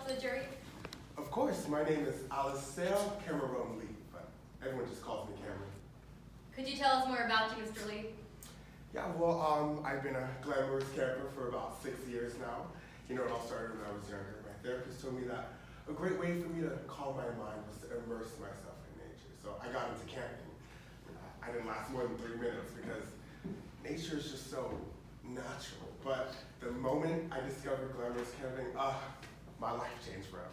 to the jury? Of course, my name is Alicea Cameron Lee, but everyone just calls me Cameron. Could you tell us more about you, Mr. Lee? Yeah, well, I've been a glamorous camper for about 6 years now. You know, it all started when I was younger. My therapist told me that a great way for me to calm my mind was to immerse myself in nature. So I got into camping. I didn't last more than 3 minutes because nature is just so natural. But the moment I discovered glamorous camping, my life changed forever.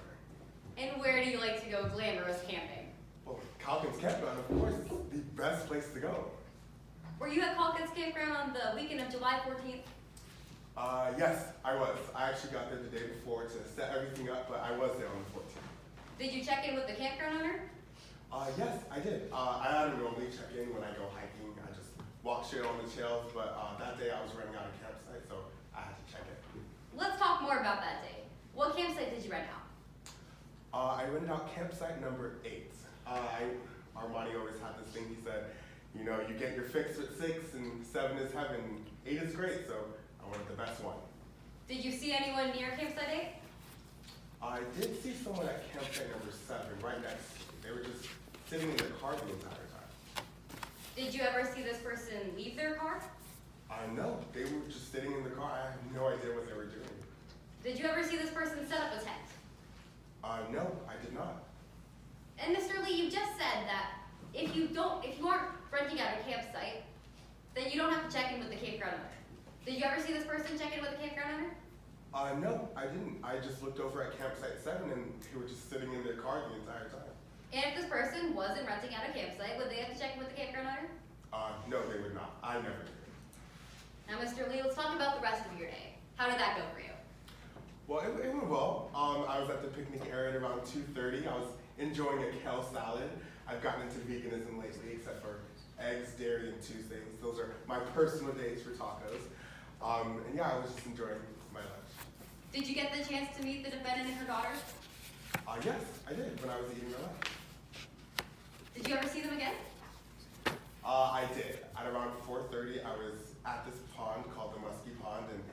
And where do you like to go glamorous camping? Well, Calkins Campground, of course, is the best place to go. Were you at Calkins Campground on the weekend of July 14th? Yes, I was. I actually got there the day before to set everything up, but I was there on the 14th. Did you check in with the campground owner? Yes, I did. I don't normally check in when I go hiking. I just walk straight on the trails, but that day I was running out of campsite, so I had to check it. Let's talk more about that day. What campsite did you rent out? I rented out campsite number 8. Armani always had this thing, he said, you know, you get your fix with 6 and 7 is heaven, 8 is great, so I wanted the best one. Did you see anyone near campsite 8? I did see someone at campsite number 7, right next to me. They were just sitting in their car the entire time. Did you ever see this person leave their car? No, they were just sitting in the car. I have no idea what they were doing. Did you ever see this person set up a tent? No, I did not. And Mr. Lee, you just said that if you aren't renting out a campsite, then you don't have to check in with the campground owner. Did you ever see this person check in with the campground owner? No, I didn't. I just looked over at campsite 7 and they were just sitting in their car the entire time. And if this person wasn't renting out a campsite, would they have to check in with the campground owner? No, they would not. I never did. Now, Mr. Lee, let's talk about the rest of your day. How did that go for you? Well, it went well. I was at the picnic area at around 2:30. I was enjoying a kale salad. I've gotten into veganism lately, except for eggs, dairy, and Tuesdays. Those are my personal days for tacos. And yeah, I was just enjoying my lunch. Did you get the chance to meet the defendant and her daughter? Yes, I did when I was eating my lunch. Did you ever see them again? I did. At around 4:30, I was at this pond called the Muskie Pond, and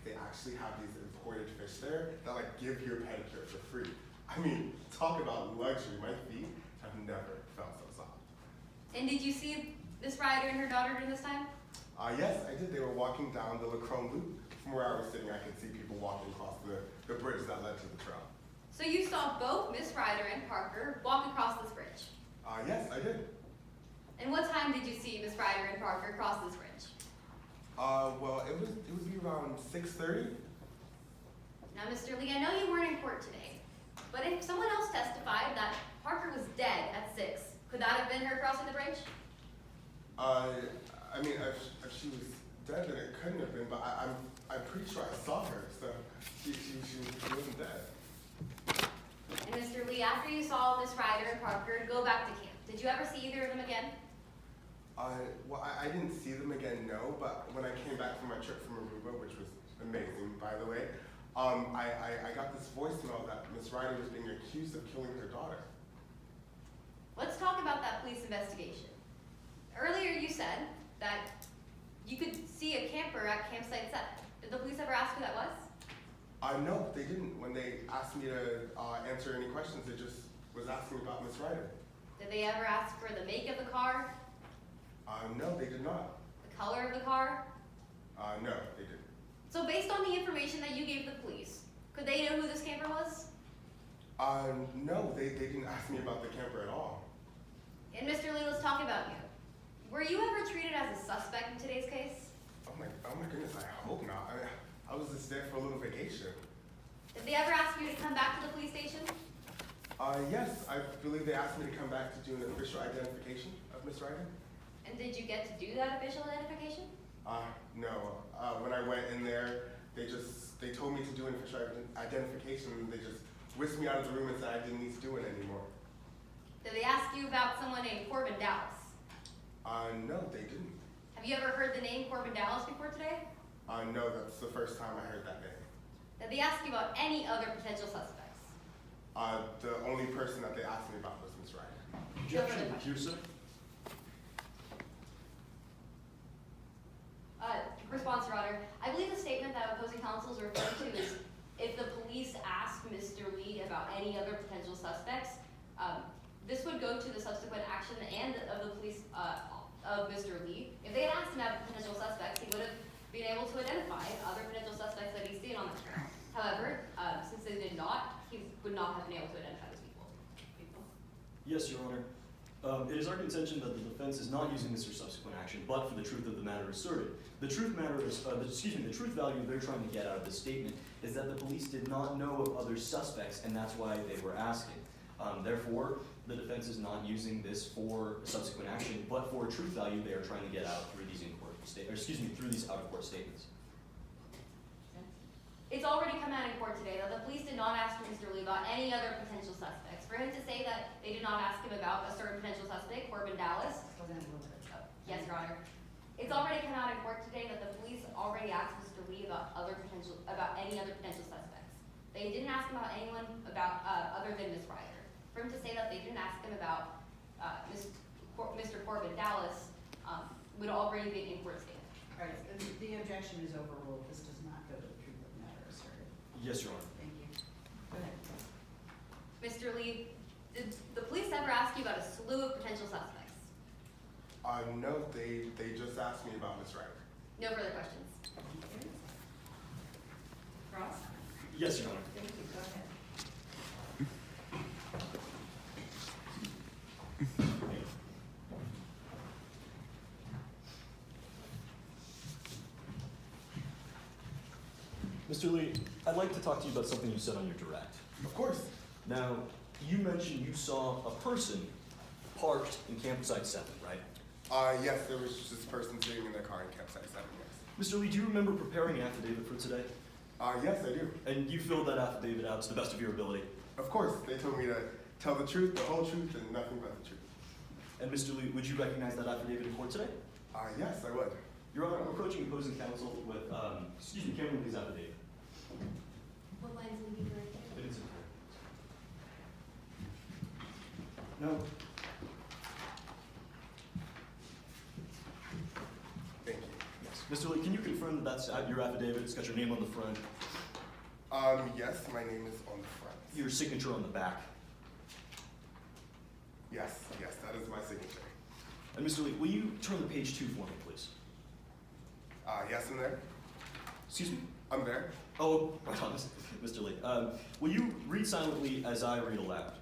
they actually have these imported fish there that like give you a pedicure for free. I mean, talk about luxury. My feet have never felt so soft. And did you see Miss Ryder and her daughter during this time? Yes, I did. They were walking down the Lacrone Loop. From where I was sitting, I could see people walking across the bridge that led to the trail. So you saw both Miss Ryder and Parker walk across this bridge? Yes, I did. And what time did you see Miss Ryder and Parker cross this bridge? Well, it was around 6:30. Now, Mr. Lee, I know you weren't in court today, but if someone else testified that Parker was dead at 6, could that have been her crossing the bridge? I mean, if she was dead, then it couldn't have been. But I'm pretty sure I saw her, so she wasn't dead. And Mr. Lee, after you saw Miss Ryder and Parker go back to camp, did you ever see either of them again? Well, I didn't see them again, no. But when I came back from my trip from Aruba, which was amazing, by the way, I got this voicemail that Miss Ryder was being accused of killing her daughter. Let's talk about that police investigation. Earlier you said that you could see a camper at campsite 7. Did the police ever ask who that was? No, they didn't. When they asked me to answer any questions, they just was asking about Miss Ryder. Did they ever ask for the make of the car? No, they did not. The color of the car? No, they didn't. So based on the information that you gave the police, could they know who this camper was? No, they didn't ask me about the camper at all. And Mr. Lee, let's talk about you. Were you ever treated as a suspect in today's case? Oh my goodness, I hope not. I was just there for a little vacation. Did they ever ask you to come back to the police station? Yes, I believe they asked me to come back to do an official identification of Miss Ryder. And did you get to do that official identification? No. When I went in there, they told me to do an official identification, and they just whisked me out of the room and said I didn't need to do it anymore. Did they ask you about someone named Corbin Dallas? No, they didn't. Have you ever heard the name Corbin Dallas before today? No, that's the first time I heard that name. Did they ask you about any other potential suspects? The only person that they asked me about was Miss Ryder. Objection, accuser. Response, Ryder. I believe the statement that opposing counsel is referring to is if the police asked Mr. Lee of Mr. Lee, if they had asked him about potential suspects, he would have been able to identify other potential suspects that he's seen on the trail. However, since they did not, he would not have been able to identify those people. Yes, Your Honor. It is our contention that the defense is not using this for subsequent action, but for the truth of the matter asserted. The truth value they're trying to get out of this statement is that the police did not know of other suspects, and that's why they were asking. Therefore, the defense is not using this for subsequent action, but for truth value they are trying to get out through these through these out-of-court statements. It's already come out in court today that the police did not ask Mr. Lee about any other potential suspects. For him to say that they did not ask him about a certain potential suspect, Corbin Dallas. Yes, Your Honor. It's already come out in court today that the police already asked Mr. Lee about any other potential suspects. They didn't ask him about anyone other than Ms. Ryder. For him to say that they didn't ask him about Mr. Corbin Dallas would already be an in-court statement. All right, the objection is overruled. This does not go to the truth of the matter asserted. Yes, Your Honor. Thank you. Go ahead. Mr. Lee, did the police ever ask you about a slew of potential suspects? No, they just asked me about Miss Ryder. No further questions. Thank you. Ross? Yes, Your Honor. Thank you. Go ahead. Mr. Lee, I'd like to talk to you about something you said on your direct. Of course. Now, you mentioned you saw a person parked in campsite 7, right? Yes, there was just this person sitting in their car in campsite 7, yes. Mr. Lee, do you remember preparing an affidavit for today? Yes, I do. And you filled that affidavit out to the best of your ability? Of course, they told me to tell the truth, the whole truth, and nothing but the truth. And Mr. Lee, would you recognize that affidavit in court today? Yes, I would. Your Honor, I'm approaching opposing counsel with, Cameron Lee's affidavit. What lines will you be right It is in here. No. Thank you. Yes. Mr. Lee, can you confirm that that's your affidavit? It's got your name on the front, Yes, my name is on the front. your signature on the back. Yes, that is my signature. And Mr. Lee, will you turn to page 2 for me, please? Yes, I'm there. Excuse me? I'm there. Oh, right on, Mr. Lee. Will you read silently as I read aloud?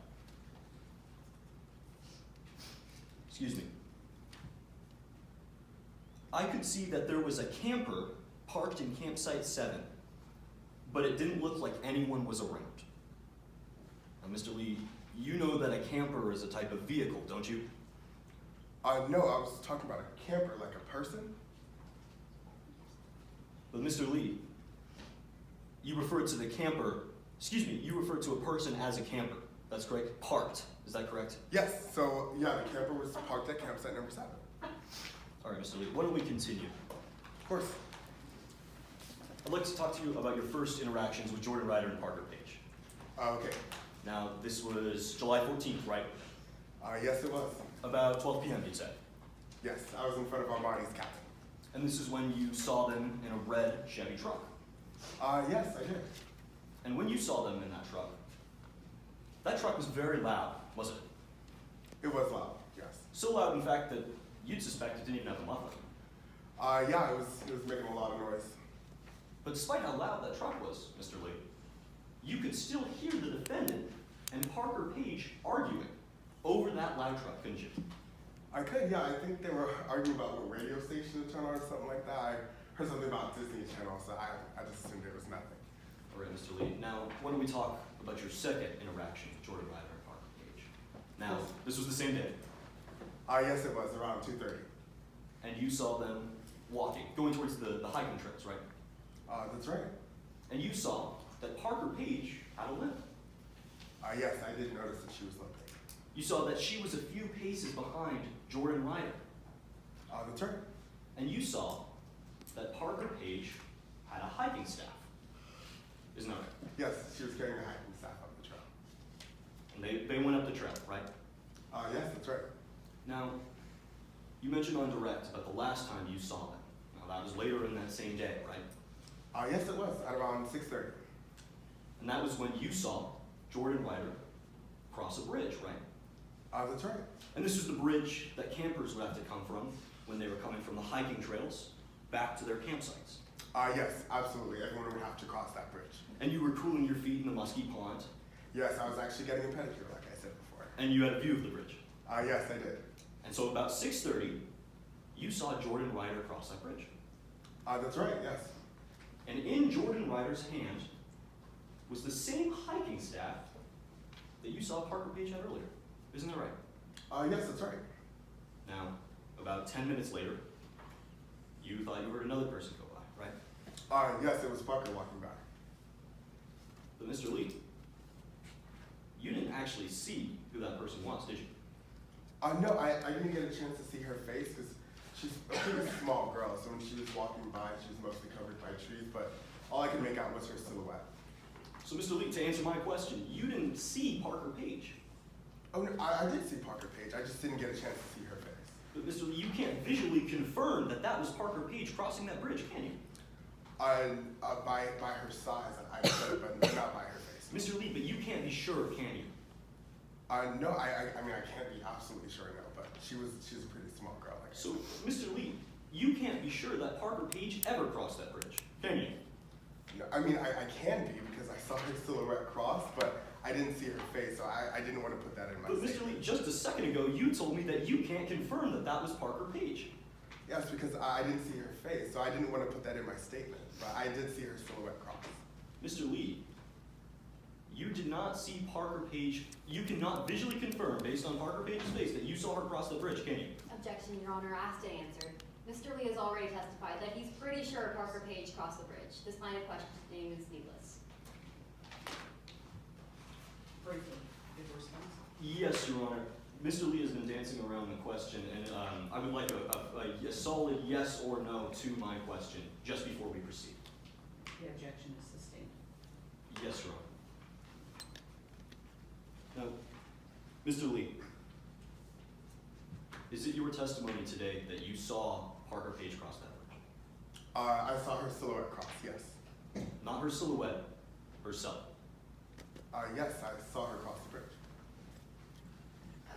Excuse me. I could see that there was a camper parked in campsite 7, but it didn't look like anyone was around. Now, Mr. Lee, you know that a camper is a type of vehicle, don't you? No, I was talking about a camper, like a person. But Mr. Lee, you referred to you referred to a person as a camper. That's correct? Parked, is that correct? Yes, so yeah, the camper was parked at campsite number 7. All right, Mr. Lee, why don't we continue? Of course. I'd like to talk to you about your first interactions with Jordan Ryder and Parker Page. Okay. Now, this was July 14th, right? Yes, it was. About 12 p.m., you'd say. Yes, I was in front of Armani's cabin. And this is when you saw them in a red Chevy truck. Yes, I did. And when you saw them in that truck was very loud, wasn't it? It was loud, yes. So loud, in fact, that you'd suspect it didn't even have a muffler. Yeah, it was making a lot of noise. But despite how loud that truck was, Mr. Lee, you could still hear the defendant and Parker Page arguing over that loud truck, couldn't you? I could, yeah. I think they were arguing about what radio station to turn on or something like that. I heard something about Disney Channel, so I just assumed it was nothing. All right, Mr. Lee. Now, why don't we talk about your second interaction with Jordan Ryder and Parker Page? Now, this was the same day. Yes, it was, around 2:30. And you saw them walking, going towards the hiking trails, right? That's right. And you saw that Parker Page had a limp. Yes, I did notice that she was limping. You saw that she was a few paces behind Jordan Ryder. That's right. And you saw that Parker Page had a hiking staff. Isn't that right? Yes, she was carrying a hiking staff up the trail. And they went up the trail, right? Yes, that's right. Now, you mentioned on direct about the last time you saw them. Now, that was later in that same day, right? Yes, it was, at around 6:30. And that was when you saw Jordan Ryder cross a bridge, right? That's right. And this was the bridge that campers would have to come from when they were coming from the hiking trails back to their campsites. Yes, absolutely. Everyone would have to cross that bridge. And you were cooling your feet in the musky pond, Yes, I was actually getting a pedicure, like I said before. and you had a view of the bridge. Yes, I did. And so about 6:30, you saw Jordan Ryder cross that bridge. That's right, yes. And in Jordan Ryder's hand was the same hiking staff that you saw Parker Page had earlier. Isn't that right? Yes, that's right. Now, about 10 minutes later, you thought you heard another person go by, right? Yes, it was Parker walking back. But Mr. Lee, you didn't actually see who that person was, did you? No, I didn't get a chance to see her face because she's a pretty small girl, so when she was walking by, she was mostly covered by trees, but all I could make out was her silhouette. So Mr. Lee, to answer my question, you didn't see Parker Page. Oh, no, I did see Parker Page. I just didn't get a chance to see her face. But Mr. Lee, you can't visually confirm that that was Parker Page crossing that bridge, can you? By her size, I said, but not by her face. Mr. Lee, but you can't be sure, can you? No, I mean, I can't be absolutely sure, no, but she was a pretty small girl. Like I So, said. Mr. Lee, you can't be sure that Parker Page ever crossed that bridge, can you? No, I mean, I can be because I saw her silhouette cross, but I didn't see her face, so I didn't want to put that in my But Mr. statement. Lee, just a second ago, you told me that you can't confirm that that was Parker Page. Yes, because I didn't see her face, so I didn't want to put that in my statement, but I did see her silhouette cross. Mr. Lee, you did not see Parker Page. You cannot visually confirm, based on Parker Page's face, that you saw her cross the bridge, can you? Objection, Your Honor, asked and answered. Mr. Lee has already testified that he's pretty sure Parker Page crossed the bridge. This line of questioning is needless. Briefly, good response. Yes, Your Honor. Mr. Lee has been dancing around the question, and I would like a solid yes or no to my question, just before we proceed. The objection is sustained. Yes, Your Honor. Now, Mr. Lee, is it your testimony today that you saw Parker Page cross that bridge? I saw her silhouette cross, yes. Not her silhouette, herself. Yes, I saw her cross the bridge.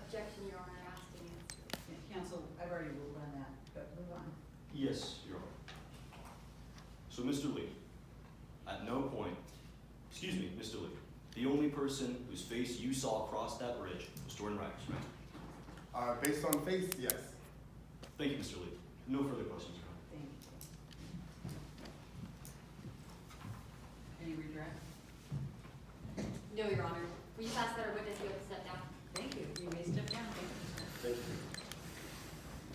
Objection, Your Honor, asked and answered. Yeah, counsel, I've already ruled on that, but move on. Yes, Your Honor. So, Mr. Lee, at no point, excuse me, Mr. Lee, the only person whose face you saw cross that bridge was Jordan Ryder, right? Based on face, yes. Thank you, Mr. Lee. No further questions, Your Honor. Thank you. Any regret? No, Your Honor. Will you pass that our witness be able to step down? Thank you. You may step down. Thank you. Thank you.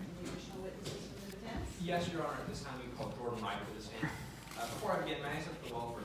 Any additional witnesses from the defense? Yes, Your Honor, at this time we call Jordan Ryder to the stand. Before I begin, may I accept the law for